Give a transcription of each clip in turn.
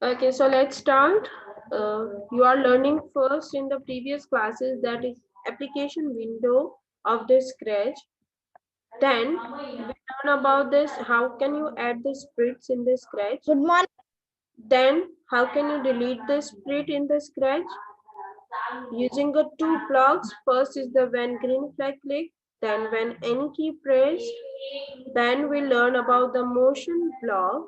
Okay, so let's start. You are learning first in the previous classes, that is application window of the Scratch. Then we learn about this, how can you add the sprites in the Scratch. Good morning. Then how can you delete the sprite in the Scratch using the two blocks. First is the when green flag click, then when any key pressed. Then we learn about the motion block.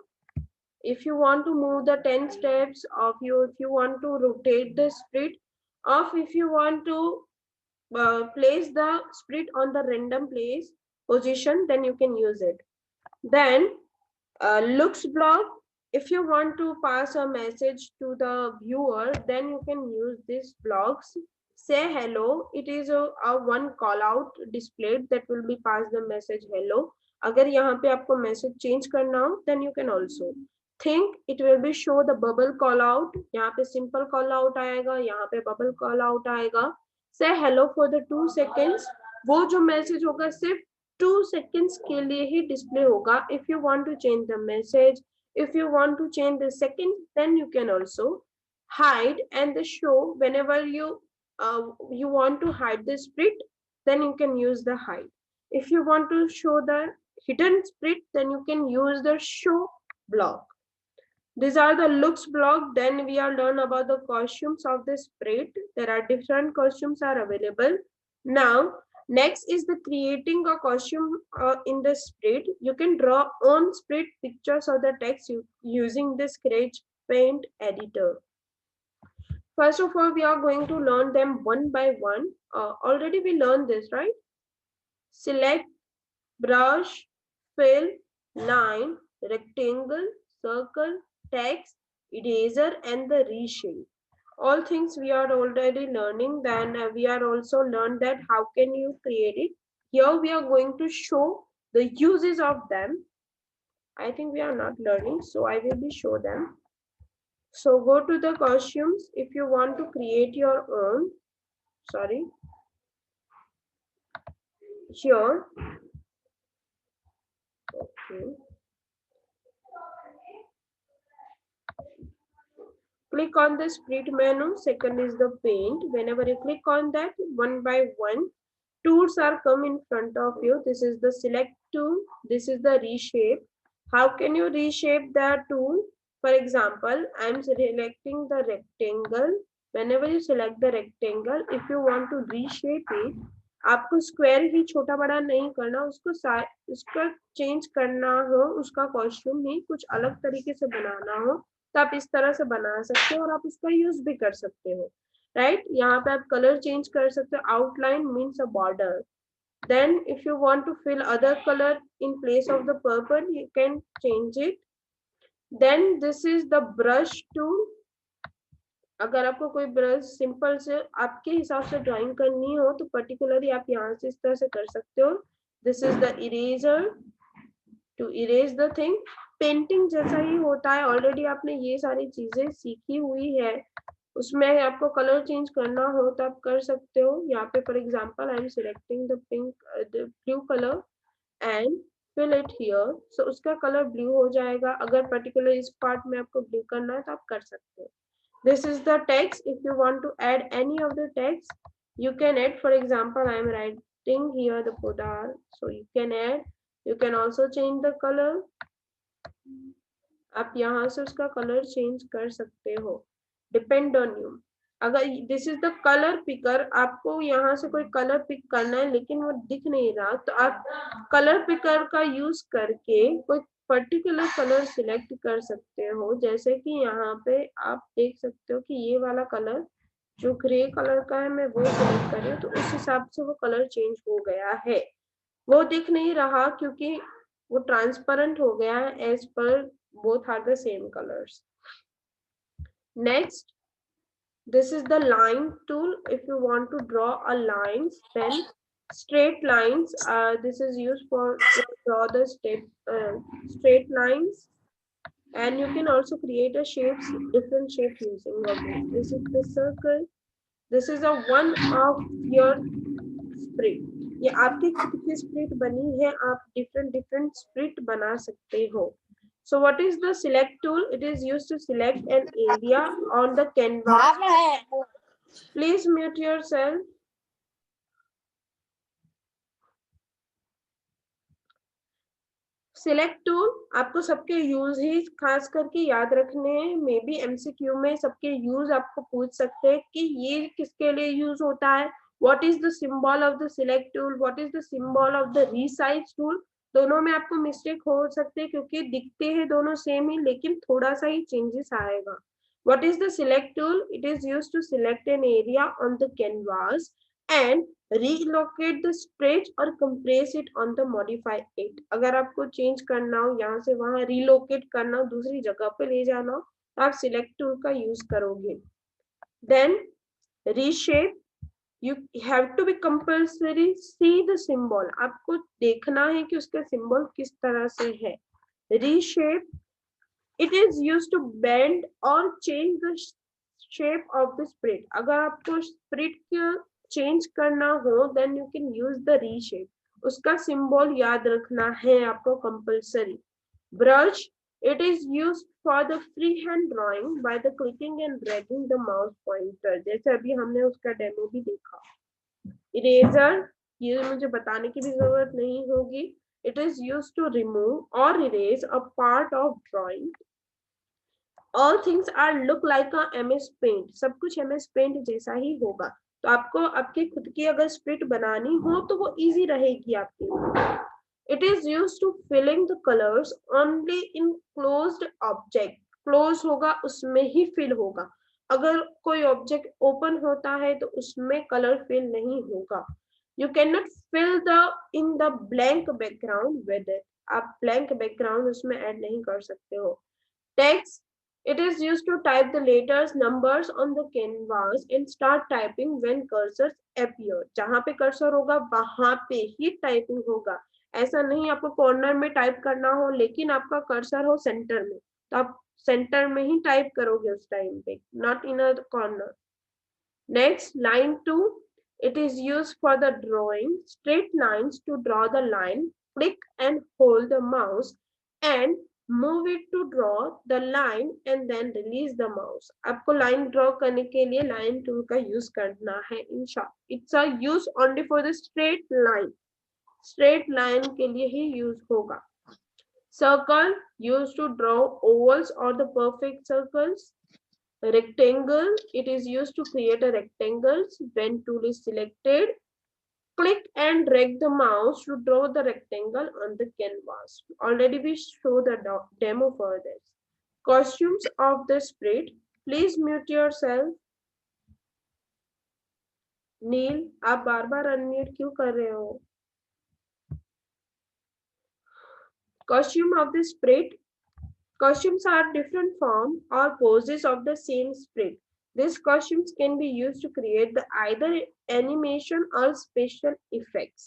If you want to move the 10 steps of you, if you want to rotate the sprite, or if you want to place the sprite on the random place position, then you can use it. Then looks block, if you want to pass a message to the viewer, then you can use these blocks. Say hello, it is a one call out displayed that will be pass the message hello. अगर यहाँ पे आपको message change करना हो, then you can also think it will be show the bubble call out. यहाँ पे simple call out आएगा, यहाँ पे bubble call out आएगा. Say hello for the 2 seconds. वो जो मैसेज होगा सिर्फ 2 seconds के लिए ही डिस्प्ले होगा. If you want to change the message, if you want to change the second, then you can also hide and the show. Whenever you want to hide the sprite, then you can use the hide. If you want to show the hidden sprite, then you can use the show block. These are the looks block. Then we are learn about the costumes of the sprite. There are different costumes are available. Now, next is the creating a costume in the sprite. You can draw on sprite pictures of the text using the Scratch Paint editor. First of all, we are going to learn them one by one. Already we learned this, right? Select, brush, fill, line, rectangle, circle, text, eraser, and the reshape. All things we are already learning. Then we are also learned that how can you create it. Here we are going to show the uses of them. I think we are not learning, so I will be show them. So go to the costumes if you want to create your own. Sorry. Here. Okay. Click on the split menu. Second is the paint. Whenever you click on that, one by one, tools are come in front of you. This is the select tool. This is the reshape. How can you reshape the tool? For example, I am selecting the rectangle. Whenever you select the rectangle, if you want to reshape it, आपको square ही छोटा बड़ा नहीं करना, उसका change करना हो, उसका costume ही कुछ अलग तरीके से बनाना हो, तो आप इस तरह से बना सकते हो और आप उसका यूज भी कर सकते हो. राइट, यहाँ पे आप कलर चेंज कर सकते हो. Outline means a border. Then if you want to fill other color in place of the purple, you can change it. Then this is the brush tool. अगर आपको कोई ब्रश सिंपल से आपके हिसाब से ड्राइंग करनी हो तो पर्टिकुलरली आप यहाँ से इस तरह से कर सकते हो. This is the eraser to erase the thing. Painting जैसा ही होता है, ऑलरेडी आपने ये सारी चीजें सीखी हुई है. उसमें आपको कलर चेंज करना हो तो आप कर सकते हो. यहाँ पे for example I am selecting the pink, the blue colour and fill it here. So उसका कलर ब्लू हो जाएगा. अगर पर्टिकुलर इस पार्ट में आपको ब्लू करना है तो आप कर सकते हो. This is the text. If you want to add any of the text, you can add. For example, I am writing here the Podar, so you can add. You can also change the color. आप यहाँ से उसका colour change कर सकते हो. Depend on you. अगर this is the colour picker, आपको यहाँ से कोई कलर पिक करना है लेकिन वो दिख नहीं रहा, तो आप कलर पिकर का यूज करके कोई पर्टिकुलर कलर सिलेक्ट कर सकते हो. जैसे कि यहाँ पे आप देख सकते हो कि ये वाला कलर जो ग्रे कलर का है, मैं वो सिलेक्ट कर रही हूँ, तो उस हिसाब से वो कलर चेंज हो गया है. वो दिख नहीं रहा क्योंकि वो ट्रांसपेरेंट हो गया है. As per both are the same colors. Next, this is the line tool. If you want to draw a lines, then straight lines, this is used for to draw the straight lines. And you can also create a shapes, different shape using of it. This is the circle. This is a one of your sprite. ये आपकी खुद की spirit बनी है, आप different different spirit बना सकते हो. So what is the select tool? It is used to select an area on the canvas. Please mute yourself. Select tool आपको सबके यूज ही खास करके याद रखने हैं, मे बी एमसीक्यू में सबके यूज आपको पूछ सकते हैं कि ये किसके लिए यूज होता है, what is the symbol of the select tool, what is the symbol of the resize tool. दोनों में आपको मिस्टेक हो सकते हैं क्योंकि दिखते हैं दोनों सेम ही, लेकिन थोड़ा सा ही चेंजेस आएगा। What is the select tool? It is used to select an area on the canvas and relocate the stretch or compress it on the modify it। अगर आपको चेंज करना हो, यहाँ से वहां relocate करना हो, दूसरी जगह पे ले जाना हो, तो आप select tool का यूज करोगे। then reshape, you have to be compulsory see the symbol, आपको देखना है कि उसका सिंबल किस तरह से है। reshape, it is used to bend or change the shape of the sprit। अगर आपको sprit चेंज करना हो then you can use the reshape, उसका सिंबल याद रखना है आपको compulsory. Brush, it is used for the free hand drawing by the clicking and dragging the mouse pointer, जैसे अभी हमने उसका डेमो भी देखा। इरेजर, ये मुझे बताने की भी जरूरत नहीं होगी, it is used to remove और erase a part of drawing. All things are look like a MS Paint, सब कुछ MS Paint जैसा ही होगा। तो आपको आपकी खुद की अगर स्प्रिट बनानी हो तो वो इजी रहेगी आपके लिए। It is used to filling the colors only in closed object, close होगा उसमें ही फिल होगा, अगर कोई ऑब्जेक्ट ओपन होता है तो उसमें कलर फिल नहीं होगा। You cannot fill the in the blank background with it, आप ब्लैंक बैकग्राउंड उसमें ऐड नहीं कर सकते हो। Text, it is used to type the letters, numbers on the canvas and start typing when cursors appear। जहाँ पे cursor होगा वहां पे ही टाइपिंग होगा, ऐसा नहीं आपको कॉर्नर में टाइप करना हो लेकिन आपका कर्सर हो सेंटर में, तो आप सेंटर में ही टाइप करोगे उस टाइम पे, not in a corner. Next, line 2, it is used for the drawing straight lines, to draw the line click and hold the mouse and move it to draw the line and then release the mouse। आपको line draw करने के लिए line tool का use करना है। In short it's a use only for the straight line, straight line के लिए ही यूज होगा। Circle, use to draw ovals or the perfect circles। Rectangle, it is used to create a rectangle when tool is selected, click and drag the mouse to draw the rectangle on the canvas। Already we show the demo for this। Costumes of the spirit, please mute yourself। नील, आप बार बार unmute क्यों कर रहे हो? Costume of the spirit, costumes are different forms or poses of the same spirit। These costumes can be used to create the either animation or special effects।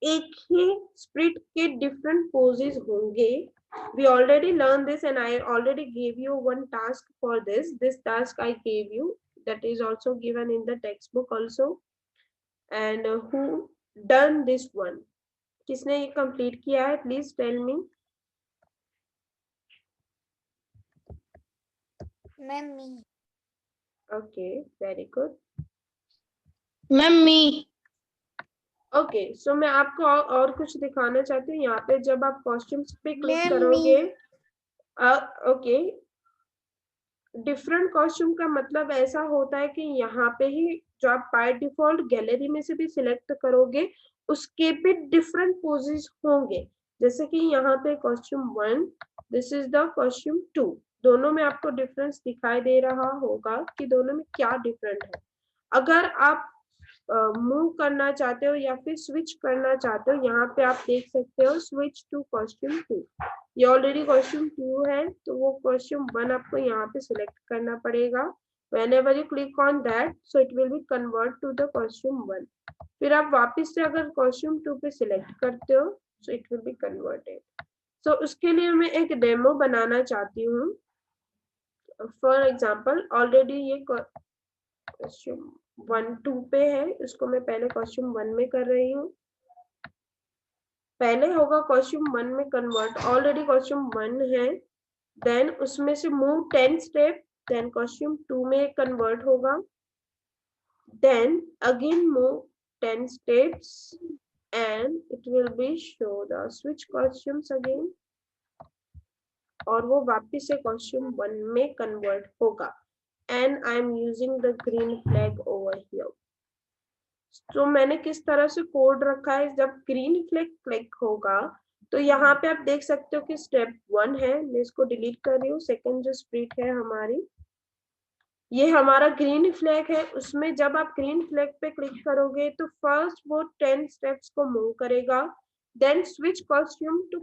एक ही spirit के different poses होंगे। We already learned this and I already gave you one task for this। This task I gave you, that is also given in the textbook also। And who done this one? किसने ये complete किया है? Please tell me। Mummy. Okay, very good। Mummy. Okay so मैं आपको और कुछ दिखाना चाहती हूँ। यहाँ पे जब आप कॉस्ट्यूम्स पे क्लिक करोगे, ओके, डिफरेंट कॉस्ट्यूम का मतलब ऐसा होता है कि यहाँ पे ही जो आप बाय डिफॉल्ट गैलरी में से भी सिलेक्ट करोगे उसके भी डिफरेंट पोजेस होंगे। जैसे कि यहाँ पे costume 1, this is the costume 2, दोनों में आपको डिफरेंस दिखाई दे रहा होगा कि दोनों में क्या डिफरेंट है। अगर आप मूव करना चाहते हो या फिर स्विच करना चाहते हो, यहाँ पे आप देख सकते हो स्विच टू कॉस्ट्यूम 2। ये ऑलरेडी कॉस्ट्यूम 2 है तो वो कॉस्ट्यूम 1 आपको यहाँ पे सिलेक्ट करना पड़ेगा। whenever you click on that so it will be convert to the costume 1। फिर आप वापस से अगर कॉस्ट्यूम 2 पे सिलेक्ट करते हो so it will be converted। so उसके लिए मैं एक डेमो बनाना चाहती हूँ। फॉर एग्जाम्पल ऑलरेडी ये कॉस्ट्यूम 1 2 पे है, इसको मैं पहले कॉस्ट्यूम 1 में कर रही हूँ। पहले होगा कॉस्ट्यूम 1 में कन्वर्ट, ऑलरेडी कॉस्ट्यूम 1 है, देन उसमें से मूव 10 स्टेप, देन कॉस्ट्यूम 2 में कन्वर्ट होगा, then again move 10 steps and it will be show the switch costumes again, और वो वापस से कॉस्ट्यूम 1 में कन्वर्ट होगा, and I am using the green flag over here. तो मैंने किस तरह से कोड रखा है, जब ग्रीन फ्लैग क्लिक होगा तो यहाँ पे आप देख सकते हो कि स्टेप 1 है, मैं इसको डिलीट कर रही हूँ, सेकंड जो स्प्रिट है हमारी, ये हमारा ग्रीन फ्लैग है, उसमें जब आप ग्रीन फ्लैग पे क्लिक करोगे तो फर्स्ट वो 10 स्टेप्स को मूव करेगा, then switch costume to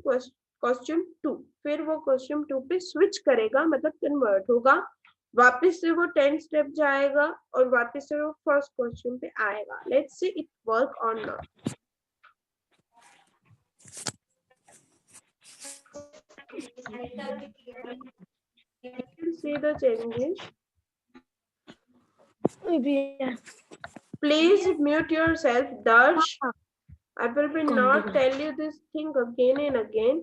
costume 2, फिर वो कॉस्ट्यूम 2 पे स्विच करेगा, मतलब कन्वर्ट होगा, वापस से वो 10 स्टेप जाएगा और वापस से वो फर्स्ट कॉस्ट्यूम पे आएगा। लेट्स सी इट वर्क और not. You can see the changes. Please mute yourself, Darsh. I will be not tell you this thing again and again.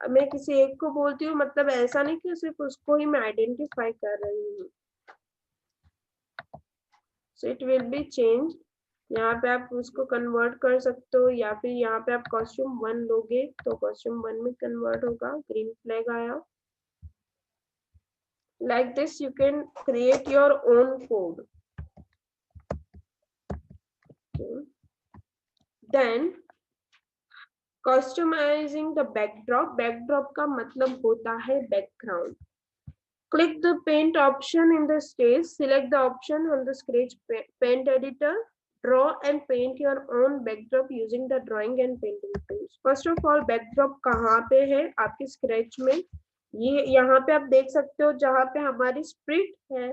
मैं किसी एक को बोलती हूँ, मतलब ऐसा नहीं कि सिर्फ उसको ही मैं आइडेंटिफाई कर रही हूँ। So it will be changed. यहाँ पे आप उसको कन्वर्ट कर सकते हो, या फिर यहाँ पे आप कॉस्ट्यूम 1 लोगे तो कॉस्ट्यूम 1 में कन्वर्ट होगा, ग्रीन फ्लैग आया। Like this you can create your own code. Okay. Then customizing the backdrop. Backdrop का मतलब होता है background. Click the paint option in the stage. Select the option on the Scratch paint editor. Draw and paint your own backdrop using the drawing and painting tools. First of all, backdrop कहाँ पे है आपके Scratch में? ये यहाँ पे आप देख सकते हो, जहाँ पे हमारी स्प्रिट है,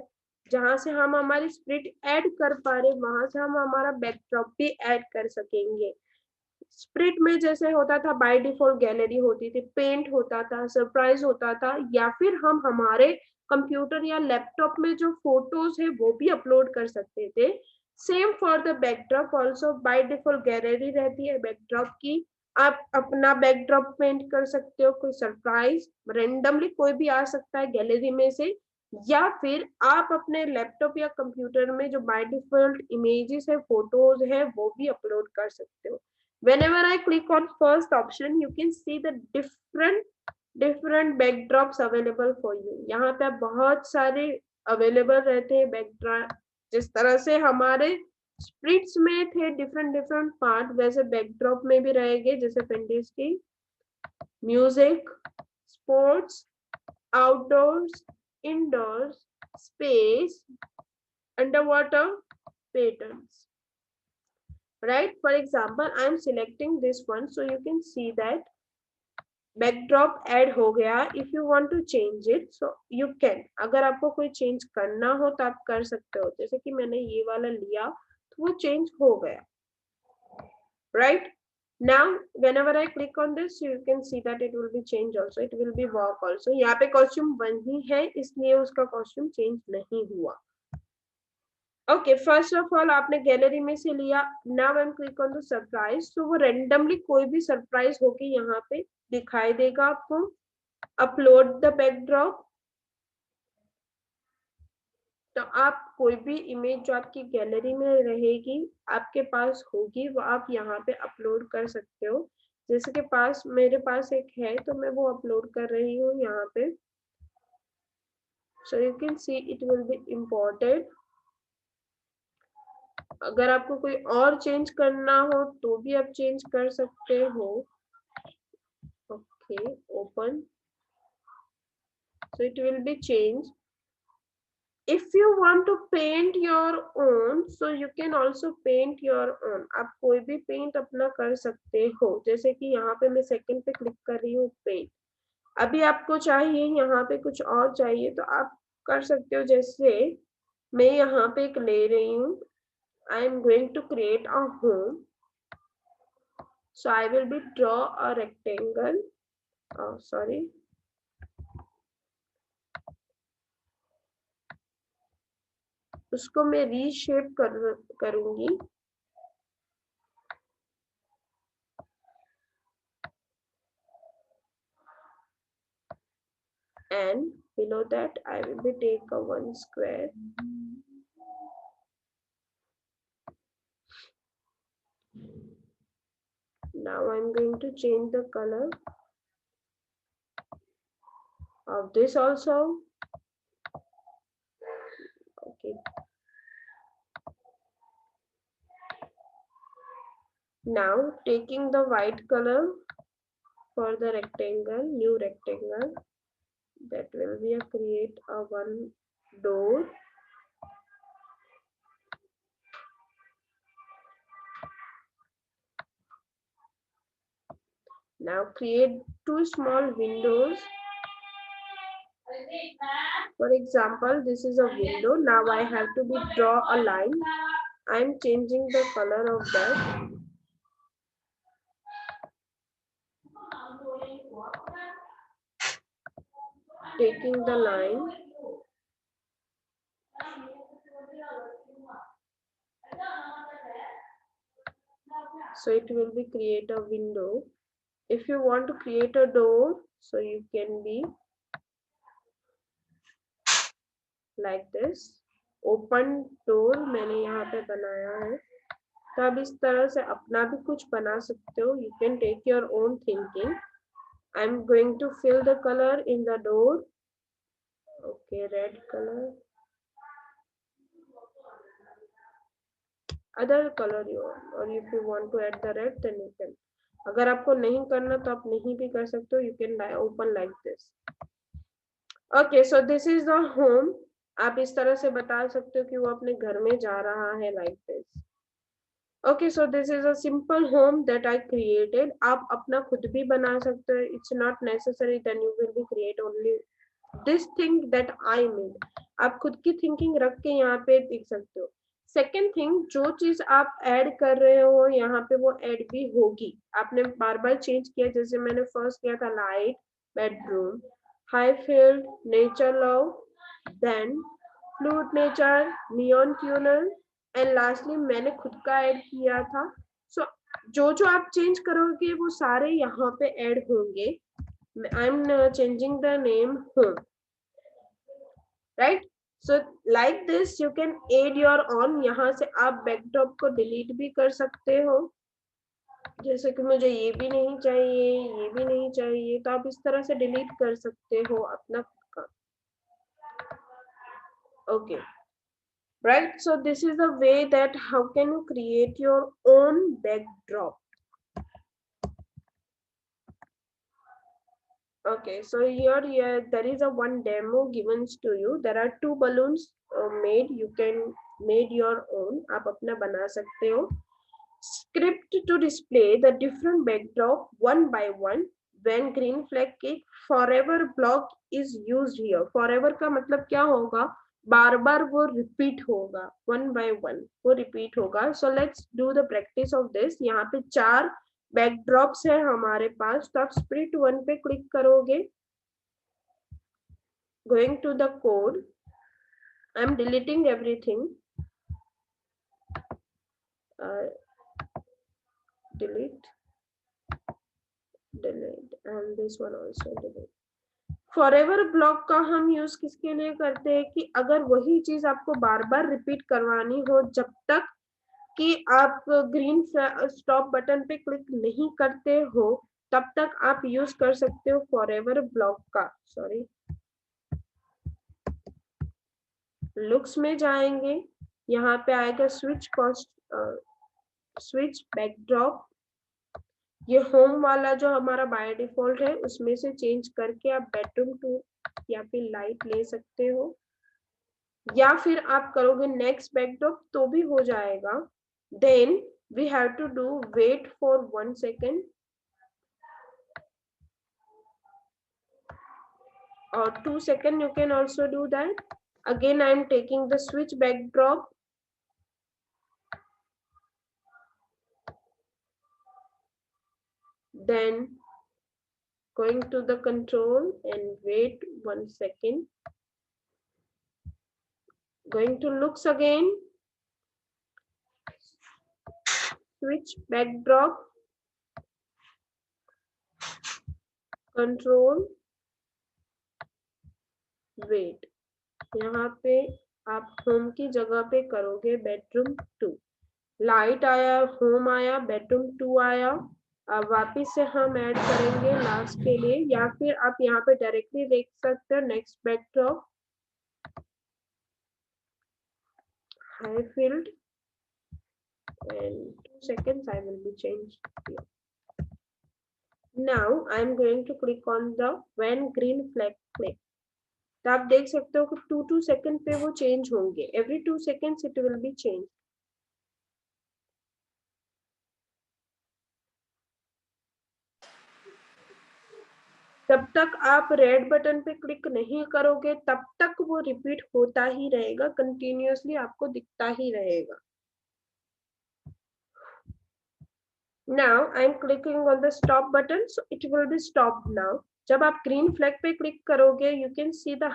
जहाँ से हम हमारी स्प्रिट ऐड कर पा रहे, वहां से हम हमारा बैकड्रॉप भी ऐड कर सकेंगे। स्प्रिट में जैसे होता था बाय डिफॉल्ट गैलरी होती थी, पेंट होता था, सरप्राइज होता था, या फिर हम हमारे कंप्यूटर या लैपटॉप में जो फोटोज है वो भी अपलोड कर सकते थे। Same for the backdrop also, by default gallery रहती है बैकड्रॉप की, आप अपना बैकड्रॉप पेंट कर सकते हो, कोई सरप्राइज रेंडमली कोई भी आ सकता है गैलरी में से, या फिर आप अपने लैपटॉप या कंप्यूटर में जो बाय डिफॉल्ट इमेजेस है, फोटोज है, वो भी अपलोड कर सकते हो। Whenever I click on first option, you can see the different backdrops available for you. यहाँ पे आप बहुत सारे अवेलेबल रहते हैं बैकड्रॉप, जिस तरह से हमारे स्प्रिट्स में थे डिफरेंट पार्ट, वैसे बैकड्रॉप में भी रहेंगे, जैसे पेंटिंग्स की music, sports, outdoors, indoors, space, underwater, patterns. Right, for example I am selecting this one, so you can see that backdrop add हो गया. If you want to change it, so you can, अगर आपको कोई change करना हो तो आप कर सकते हो, जैसे कि मैंने ये वाला लिया तो वो change हो गया. Right, now whenever I click on this, you can see that it will be changed also, it will be walk also. यहाँ पे costume 1 ही है, इसलिए उसका costume change नहीं हुआ. ओके, फर्स्ट ऑफ ऑल आपने गैलरी में से लिया, now I am click on the surprise, तो वो रेंडमली कोई भी सरप्राइज होके यहाँ पे दिखाई देगा आपको। अपलोड द बैकड्रॉप, तो आप कोई भी इमेज जो आपकी गैलरी में रहेगी, आपके पास होगी, वो आप यहाँ पे अपलोड कर सकते हो। जैसे कि मेरे पास एक है, तो मैं वो अपलोड कर रही हूँ यहाँ पे। So you can see it will be important. अगर आपको कोई और चेंज करना हो तो भी आप चेंज कर सकते हो। Okay, open, so it will be changed. If you want to paint your own, so you can also paint your own. आप कोई भी पेंट अपना कर सकते हो, जैसे कि यहाँ पे मैं सेकंड पे क्लिक कर रही हूँ पेंट। अभी आपको चाहिए यहाँ पे कुछ और चाहिए तो आप कर सकते हो, जैसे मैं यहाँ पे एक ले रही हूँ, I am going to create a home. So I will be draw a rectangle. Oh, sorry. उसको मैं रीशेप करूंगी। that I will be take a one square. Now I'm going to change the color of this also. Okay. Now taking the white color for the rectangle, new rectangle, that will be a create a one door. Now create two small windows. For example, this is a window. Now I have to draw a line. I'm changing the color of that. Taking the line. So it will be create a window. If you want to create a door, so you can be like this. Open door मैंने यहाँ पे बनाया है, तो आप इस तरह से अपना भी कुछ बना सकते हो. You can take your own thinking. I'm going to fill the color in the door. Okay, red color. Other color you want, or if you want to add the red, then you can. अगर आपको नहीं करना तो आप नहीं भी कर सकते हो. You can open like this. Okay, so this is the home. आप इस तरह से बता सकते हो कि वो अपने घर में जा रहा है like this. Okay, so this is a simple home that I created. आप अपना खुद भी बना सकते हो. It's not necessary then you will be create only this thing that I made. आप खुद की thinking रख के यहाँ पे देख सकते हो. Second thing, जो चीज आप ऐड कर रहे हो यहाँ पे वो ऐड भी होगी. आपने बार बार चेंज किया, जैसे मैंने फर्स्ट किया था light, bedroom, high field, nature love, then fluid nature, neon tunnel, and lastly मैंने खुद का ऐड किया था. सो जो जो आप चेंज करोगे वो सारे यहाँ पे ऐड होंगे. I am changing the name home, right. So like this you can add your own. यहाँ से आप बैकड्रॉप को डिलीट भी कर सकते हो. जैसे कि मुझे ये भी नहीं चाहिए, ये भी नहीं चाहिए, तो आप इस तरह से डिलीट कर सकते हो अपना का. Okay, right. So this is the way that how can you create your own backdrop. Okay, so here there is a one demo given to you. There are two balloons made. You can made your own. आप अपना बना सकते हो. Script to display the different backdrop one by one when green flag kick. Forever block is used here. Forever का मतलब क्या होगा? बार बार वो रिपीट होगा. वन बाय वन वो रिपीट होगा. So let's do the practice of this. यहाँ पे 4 बैकड्रॉप्स है हमारे पास. तो आप स्प्लिट वन पे क्लिक करोगे. Going to the code, I am deleting everything. delete and this one also delete. Forever block का हम यूज किसके लिए करते हैं कि अगर वही चीज आपको बार बार रिपीट करवानी हो जब तक कि आप ग्रीन स्टॉप बटन पे क्लिक नहीं करते हो, तब तक आप यूज कर सकते हो फॉरएवर ब्लॉक का. सॉरी, लुक्स में जाएंगे, यहाँ पे आएगा स्विच कॉस्ट, स्विच बैकड्रॉप. ये होम वाला जो हमारा बाय डिफॉल्ट है उसमें से चेंज करके आप बेडरूम टू या फिर लाइट ले सकते हो, या फिर आप करोगे नेक्स्ट बैकड्रॉप तो भी हो जाएगा. Then we have to do wait for 1 second or 2 seconds. You can also do that. Again I am taking the switch backdrop. Then going to the control and wait 1 second. Going to looks again, switch backdrop, control, wait, यहाँ पे आप home की जगह पे करोगे bedroom 2, light आया, home आया, bedroom 2 आया। अब वापिस से हम ऐड करेंगे लास्ट के लिए, या फिर आप यहाँ पे डायरेक्टली देख सकते हो next backdrop high field and 2 seconds I will be changed here. Now I am going to click on the when green flag click. तो आप देख सकते हो कि 2 सेकंड पे वो चेंज होंगे, every 2 seconds it will be changed. जब तक आप रेड बटन पे क्लिक नहीं करोगे तब तक वो रिपीट होता ही रहेगा, कंटिन्यूअसली आपको दिखता ही रहेगा। Now I am clicking on the stop button, so it will be stopped now. जब आप ग्रीन फ्लैग पे क्लिक करोगे you can see the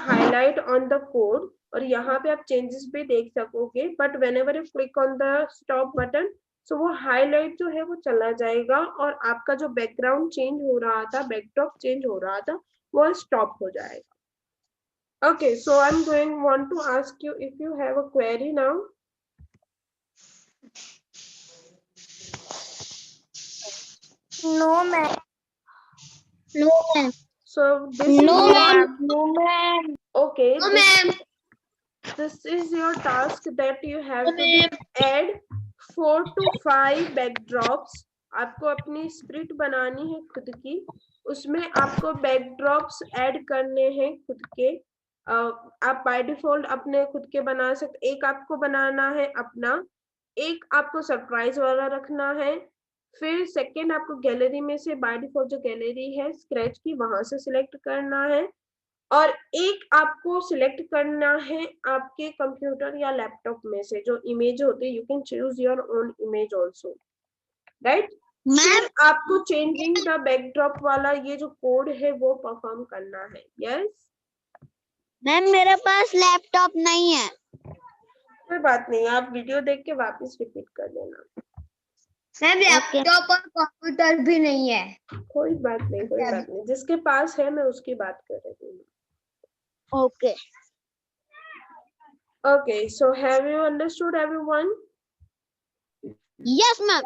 highlight on the code, और यहाँ पे आप चेंजेस भी देख सकोगे, but whenever you click on the stop button, so वो हाईलाइट जो है वो चला जाएगा और आपका जो बैकग्राउंड चेंज हो रहा था, बैकड्रॉप चेंज हो रहा था, वो स्टॉप हो जाएगा। Okay, so I'm want to ask you if you have a query now. No, ma'am. No, ma'am. So this No, is ma'am. No, ma'am. okay. No, ma'am. This is your task that you have to add 4 to 5 backdrops. आपको अपनी spirit बनानी है खुद की, उसमें आपको backdrops add करने हैं खुद के। आप बाय डिफॉल्ट अपने खुद के बना सकते, एक आपको बनाना है अपना, एक आपको सरप्राइज वाला रखना है, फिर सेकंड आपको गैलरी में से बाय डिफॉल्ट जो गैलरी है स्क्रैच की वहां से सिलेक्ट करना है, और एक आपको सिलेक्ट करना है आपके कंप्यूटर या लैपटॉप में से जो इमेज होती है, you can choose your own image also, right. फिर आपको चेंजिंग द बैकड्रॉप वाला ये जो कोड है वो परफॉर्म करना है। यस मैम, मेरे पास लैपटॉप नहीं है। कोई बात नहीं, आप वीडियो देख के वापस रिपीट कर देना। मैम, लैपटॉप और कंप्यूटर भी नहीं है। कोई बात नहीं, कोई बात नहीं, जिसके पास है मैं उसकी बात कर रही हूँ। Okay. Okay, so have you understood everyone? Yes, ma'am.